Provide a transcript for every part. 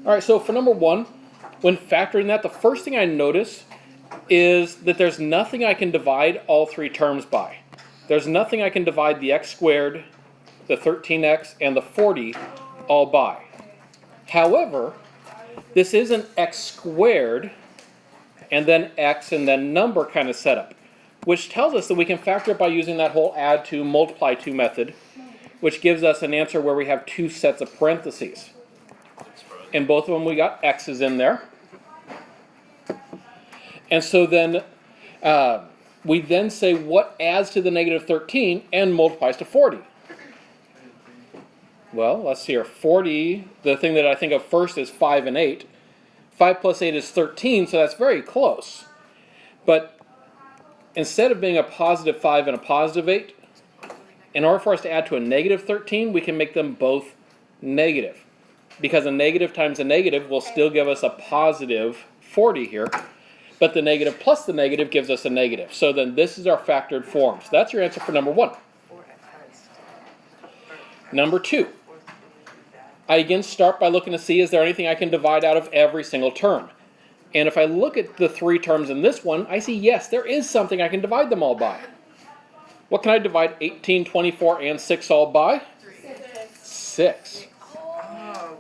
All right, so for number 1, when factoring that, the first thing I notice is that there's nothing I can divide all 3 terms by. There's nothing I can divide the x squared, the 13x, and the 40 all by. However, this is an x squared, and then x, and then number kind of setup, which tells us that we can factor it by using that whole add to, multiply to method, which gives us an answer where we have 2 sets of parentheses. In both of them, we got x's in there. And so then we then say what adds to the negative 13 and multiplies to 40. Well, let's see here. 40, the thing that I think of first is 5 and 8. 5 plus 8 is 13, so that's very close. But instead of being a positive 5 and a positive 8, in order for us to add to a negative 13, we can make them both negative. Because a negative times a negative will still give us a positive 40 here. But the negative plus the negative gives us a negative. So then this is our factored form. So that's your answer for number 1. Number 2. I again start by looking to see is there anything I can divide out of every single term. And if I look at the 3 terms in this one, I see yes, there is something I can divide them all by. What can I divide 18, 24, and 6 all by? 6.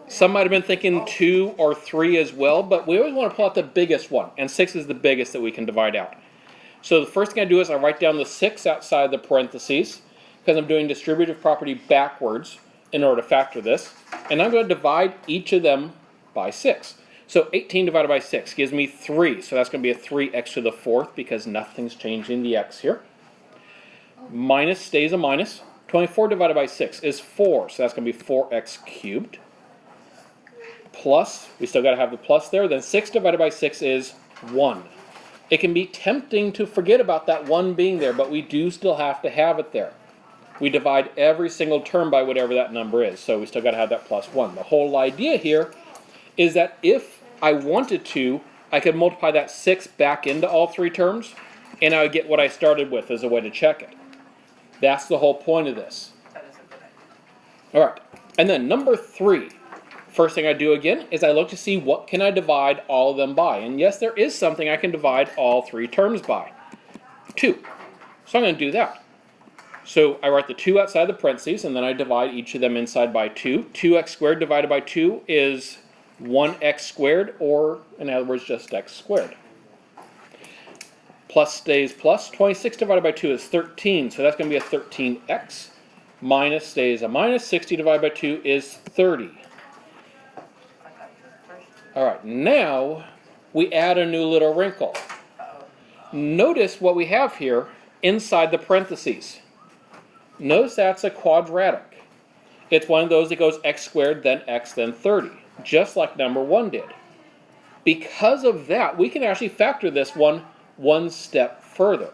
Some might have been thinking 2 or 3 as well, but we always want to pull out the biggest one, and 6 is the biggest that we can divide out. So the first thing I do is I write down the 6 outside the parentheses, because I'm doing distributive property backwards in order to factor this, and I'm going to divide each of them by 6. So 18 divided by 6 gives me 3, so that's going to be a 3x to the 4th, because nothing's changing the x here. Minus stays a minus. 24 divided by 6 is 4, so that's going to be 4x cubed. Plus, we still got to have the plus there, then 6 divided by 6 is 1. It can be tempting to forget about that 1 being there, but we do still have to have it there. We divide every single term by whatever that number is, so we still got to have that plus 1. The whole idea here is that if I wanted to, I could multiply that 6 back into all 3 terms, and I would get what I started with as a way to check it. That's the whole point of this. All right, and then number 3. First thing I do again is I look to see what can I divide all of them by. And yes, there is something I can divide all 3 terms by. 2. So I'm going to do that. So I write the 2 outside the parentheses, and then I divide each of them inside by 2. 2x squared divided by 2 is 1x squared, or in other words, just x squared. Plus stays plus. 26 divided by 2 is 13, so that's going to be a 13x. Minus stays a minus. 60 divided by 2 is 30. All right, now we add a new little wrinkle. Notice what we have here inside the parentheses. Notice that's a quadratic. It's one of those that goes x squared, then x, then 30, just like number 1 did. Because of that, we can actually factor this one step further.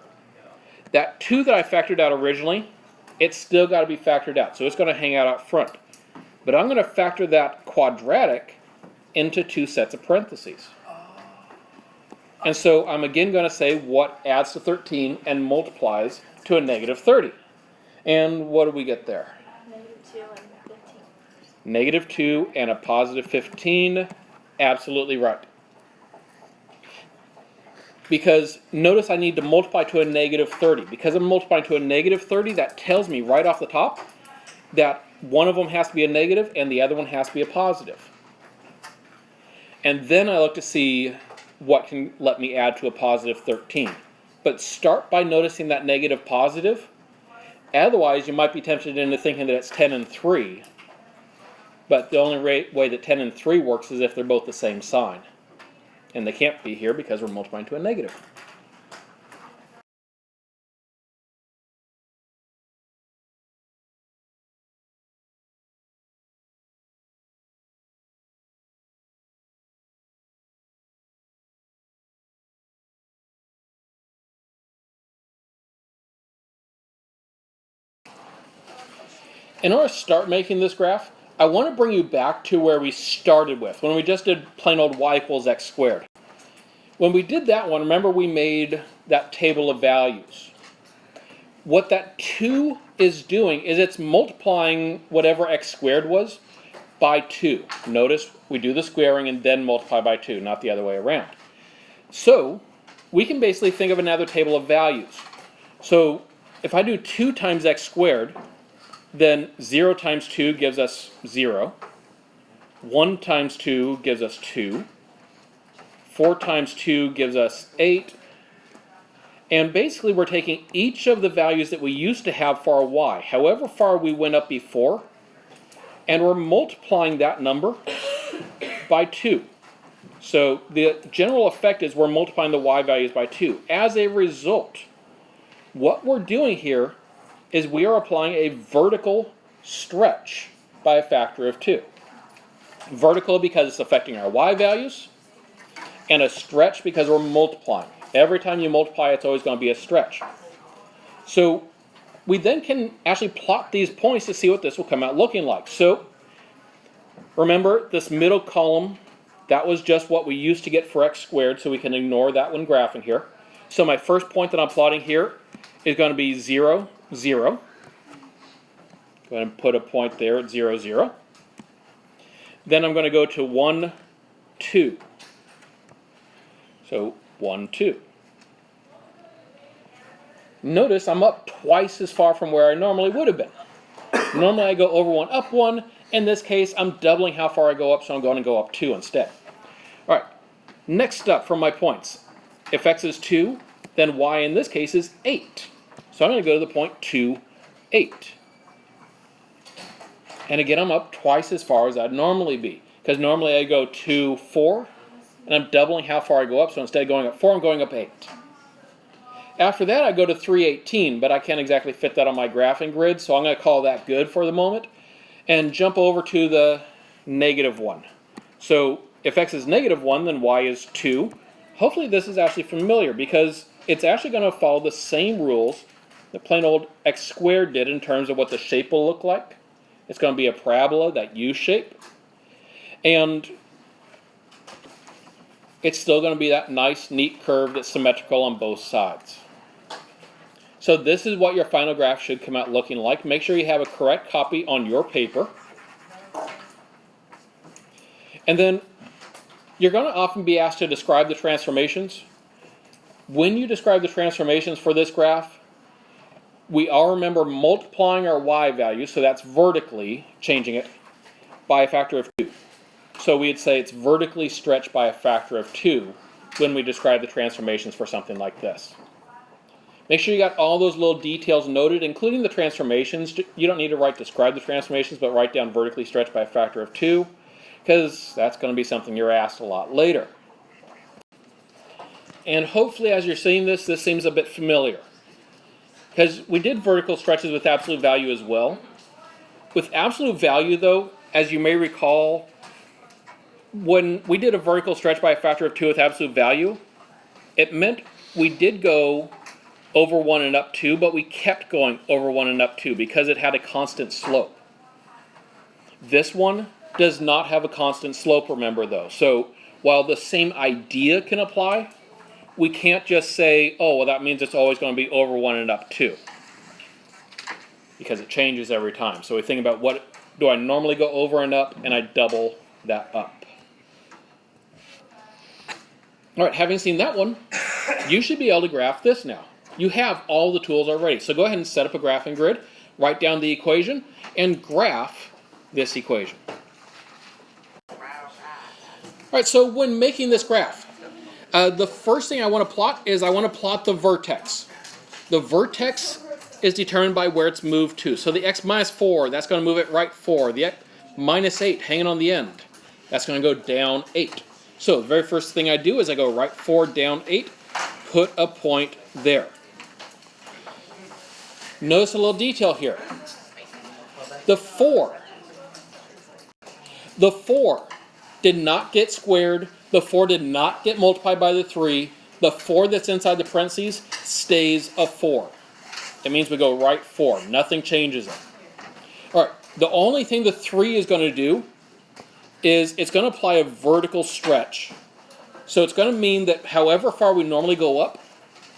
That 2 that I factored out originally, it's still got to be factored out, so it's going to hang out up front. But I'm going to factor that quadratic into 2 sets of parentheses. And so I'm again going to say what adds to 13 and multiplies to a negative 30. And what do we get there? Negative 2 and a positive 15. Absolutely right. Because notice I need to multiply to a negative 30. Because I'm multiplying to a negative 30, that tells me right off the top that one of them has to be a negative and the other one has to be a positive. And then I look to see what can let me add to a positive 13. But start by noticing that negative positive. Otherwise, you might be tempted into thinking that it's 10 and 3. But the only way that 10 and 3 works is if they're both the same sign. And they can't be here because we're multiplying to a negative. In order to start making this graph, I want to bring you back to where we started with, when we just did plain old y equals x squared. When we did that one, remember we made that table of values. What that 2 is doing is it's multiplying whatever x squared was by 2. Notice we do the squaring and then multiply by 2, not the other way around. So we can basically think of another table of values. So if I do 2 times x squared, then 0 times 2 gives us 0. 1 times 2 gives us 2. 4 times 2 gives us 8. And basically we're taking each of the values that we used to have for our y, however far we went up before, and we're multiplying that number by 2. So the general effect is we're multiplying the y values by 2. As a result, what we're doing here is we are applying a vertical stretch by a factor of 2. Vertical because it's affecting our y values, and a stretch because we're multiplying. Every time you multiply, it's always going to be a stretch. So we then can actually plot these points to see what this will come out looking like. So remember, this middle column, that was just what we used to get for x squared, so we can ignore that when graphing here. So my first point that I'm plotting here is going to be 0, 0. Go ahead and put a point there at 0, 0. Then I'm going to go to 1, 2. So 1, 2. Notice I'm up twice as far from where I normally would have been. Normally I go over 1, up 1. In this case, I'm doubling how far I go up, so I'm going to go up 2 instead. All right, next up from my points. If x is 2, then y in this case is 8. So I'm going to go to the point 2, 8. And again, I'm up twice as far as I'd normally be, because normally I go 2, 4, and I'm doubling how far I go up, so instead of going up 4, I'm going up 8. After that, I go to 318, but I can't exactly fit that on my graphing grid, so I'm going to call that good for the moment, and jump over to the -1. So if x is -1, then y is 2. Hopefully this is actually familiar, because it's actually going to follow the same rules that plain old x squared did in terms of what the shape will look like. It's going to be a parabola, that U shape. And it's still going to be that nice, neat curve that's symmetrical on both sides. So this is what your final graph should come out looking like. Make sure you have a correct copy on your paper. And then you're going to often be asked to describe the transformations. When you describe the transformations for this graph, we all remember multiplying our y value, so that's vertically changing it, by a factor of 2. So we'd say it's vertically stretched by a factor of 2 when we describe the transformations for something like this. Make sure you got all those little details noted, including the transformations. You don't need to describe the transformations, but write down vertically stretched by a factor of 2, because that's going to be something you're asked a lot later. And hopefully as you're seeing this, this seems a bit familiar, because we did vertical stretches with absolute value as well. With absolute value, though, as you may recall, when we did a vertical stretch by a factor of 2 with absolute value, it meant we did go over 1 and up 2, but we kept going over 1 and up 2 because it had a constant slope. This one does not have a constant slope, remember, though. So while the same idea can apply, we can't just say, oh, well, that means it's always going to be over 1 and up 2, because it changes every time. So we think about, what do I normally go over and up, and I double that up. All right, having seen that one, you should be able to graph this now. You have all the tools already. So go ahead and set up a graphing grid, write down the equation, and graph this equation. All right, so when making this graph, the first thing I want to plot is I want to plot the vertex. The vertex is determined by where it's moved to. So the x minus 4, that's going to move it right 4. The x minus 8 hanging on the end, that's going to go down 8. So the very first thing I do is I go right 4, down 8, put a point there. Notice a little detail here. The 4 did not get squared. The 4 did not get multiplied by the 3. The 4 that's inside the parentheses stays a 4. It means we go right 4. Nothing changes it. All right. The only thing the 3 is going to do is it's going to apply a vertical stretch. So it's going to mean that however far we normally go up,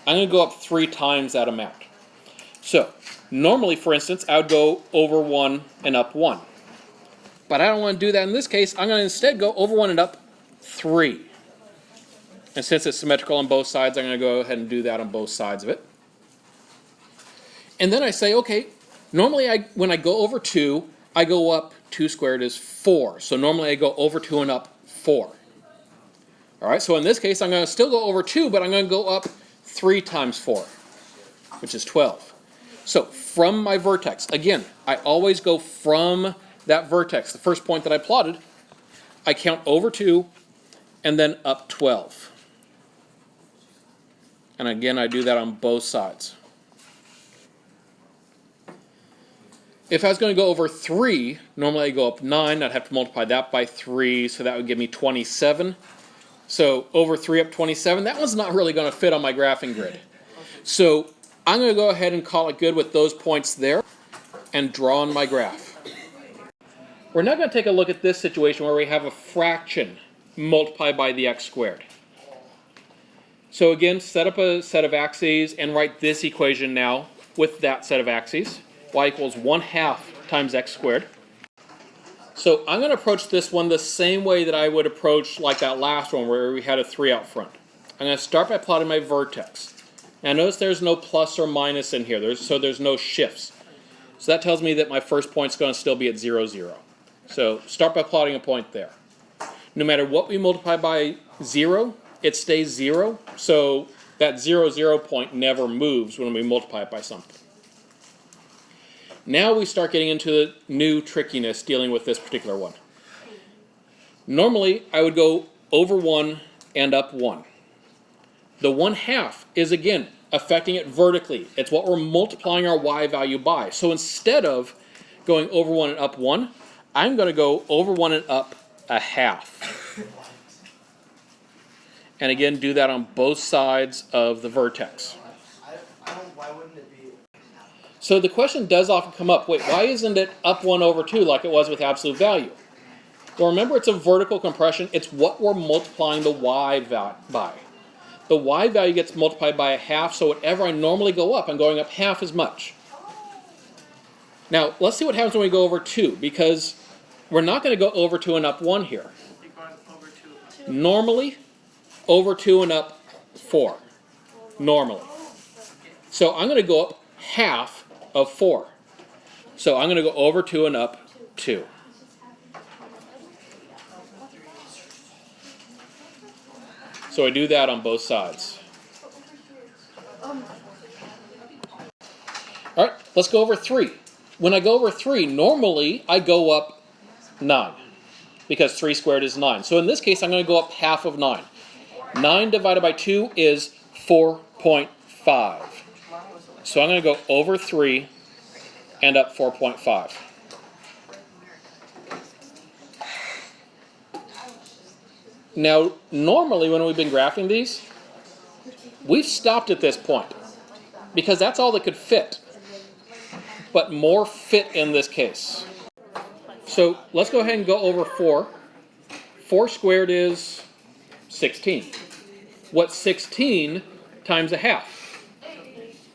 I'm going to go up 3 times that amount. So normally, for instance, I would go over 1 and up 1. But I don't want to do that in this case. I'm going to instead go over 1 and up 3. And since it's symmetrical on both sides, I'm going to go ahead and do that on both sides of it. And then I say, okay, normally when I go over 2, I go up 2 squared is 4. So normally I go over 2 and up 4. All right, so in this case, I'm going to still go over 2, but I'm going to go up 3 times 4, which is 12. So from my vertex, again, I always go from that vertex, the first point that I plotted, I count over 2 and then up 12. And again, I do that on both sides. If I was going to go over 3, normally I go up 9. I'd have to multiply that by 3, so that would give me 27. So over 3 up 27, that one's not really going to fit on my graphing grid. So I'm going to go ahead and call it good with those points there and draw on my graph. We're now going to take a look at this situation where we have a fraction multiplied by the x squared. So again, set up a set of axes and write this equation now with that set of axes. Y equals 1/2 times x squared. So I'm going to approach this one the same way that I would approach like that last one where we had a 3 out front. I'm going to start by plotting my vertex. Now notice there's no plus or minus in here, so there's no shifts. So that tells me that my first point is going to still be at 0, 0. So start by plotting a point there. No matter what we multiply by 0, it stays 0. So that 0, 0 point never moves when we multiply it by something. Now we start getting into the new trickiness dealing with this particular one. Normally, I would go over 1 and up 1. The 1/2 is, again, affecting it vertically. It's what we're multiplying our y value by. So instead of going over 1 and up 1, I'm going to go over 1 and up 1/2. And again, do that on both sides of the vertex. Why wouldn't it be? So the question does often come up, wait, why isn't it up 1 over 2 like it was with absolute value? Well, remember, it's a vertical compression. It's what we're multiplying the y by. The y value gets multiplied by 1/2, so whatever I normally go up, I'm going up half as much. Now, let's see what happens when we go over 2, because we're not going to go over 2 and up 1 here. You're going over 2. Normally, over 2 and up 4. Normally. So I'm going to go up half of 4. So I'm going to go over 2 and up 2. So I do that on both sides. All right, let's go over 3. When I go over 3, normally I go up 9, because 3 squared is 9. So in this case, I'm going to go up half of 9. 9 divided by 2 is 4.5. So I'm going to go over 3 and up 4.5. Now, normally when we've been graphing these, we've stopped at this point because that's all that could fit. But more fit in this case. So let's go ahead and go over 4. 4 squared is 16. What's 16 times 1/2?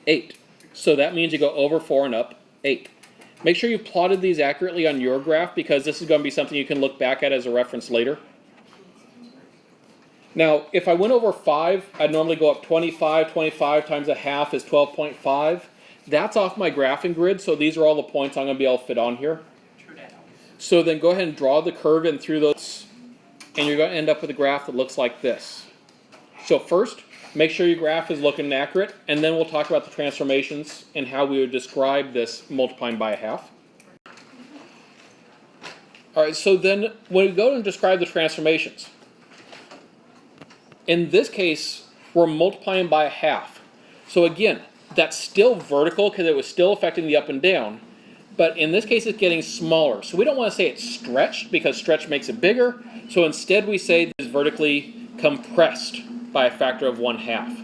8. So that means you go over 4 and up 8. Make sure you've plotted these accurately on your graph, because this is going to be something you can look back at as a reference later. Now, if I went over 5, I'd normally go up 25. 25 times 1/2 is 12.5. That's off my graphing grid, so these are all the points I'm going to be able to fit on here. So then go ahead and draw the curve in through those, and you're going to end up with a graph that looks like this. So first, make sure your graph is looking accurate, and then we'll talk about the transformations and how we would describe this multiplying by 1/2. All right, so then when we go and describe the transformations, in this case, we're multiplying by 1/2. So again, that's still vertical because it was still affecting the up and down, but in this case it's getting smaller. So we don't want to say it's stretched, because stretch makes it bigger. So instead we say it's vertically compressed by a factor of 1/2.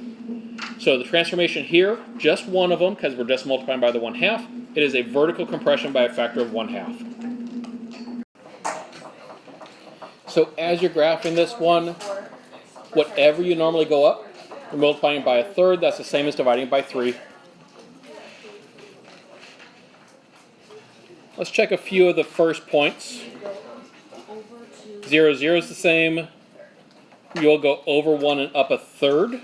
So the transformation here, just one of them, because we're just multiplying by the 1/2, it is a vertical compression by a factor of 1/2. So as you're graphing this one, whatever you normally go up, you're multiplying by 1/3. That's the same as dividing by 3. Let's check a few of the first points. 0, 0 is the same. You'll go over 1 and up a third.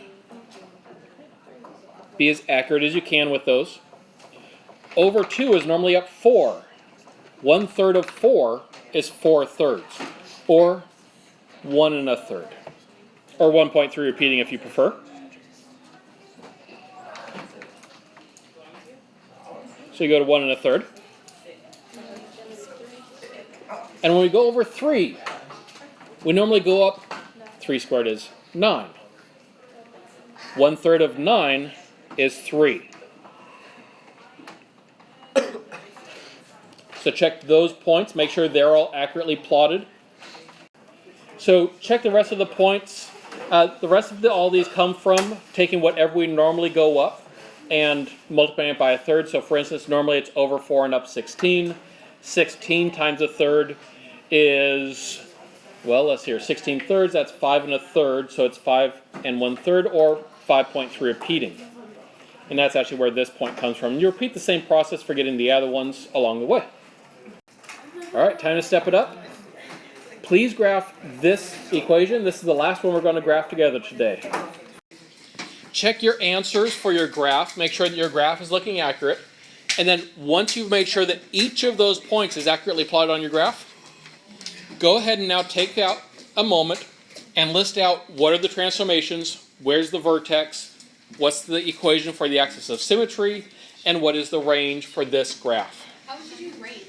Be as accurate as you can with those. Over 2 is normally up 4. 1/3 of 4 is 4/3, or 1 1/3, or 1.3 repeating if you prefer. So you go to 1 1/3. And when we go over 3, we normally go up, 3 squared is 9. 1/3 of 9 is 3. So check those points, make sure they're all accurately plotted. So check the rest of the points. The rest of all these come from taking whatever we normally go up and multiplying it by a third. So for instance, normally it's over 4 and up 16. 16 times a third is, well, let's see here, 16 thirds, that's 5 1/3, so it's 5 1/3, or 5.3 repeating. And that's actually where this point comes from. And you repeat the same process for getting the other ones along the way. All right, time to step it up. Please graph this equation. This is the last one we're going to graph together today. Check your answers for your graph. Make sure that your graph is looking accurate. And then once you've made sure that each of those points is accurately plotted on your graph, go ahead and now take out a moment and list out what are the transformations, where's the vertex, what's the equation for the axis of symmetry, and what is the range for this graph. How would you do range?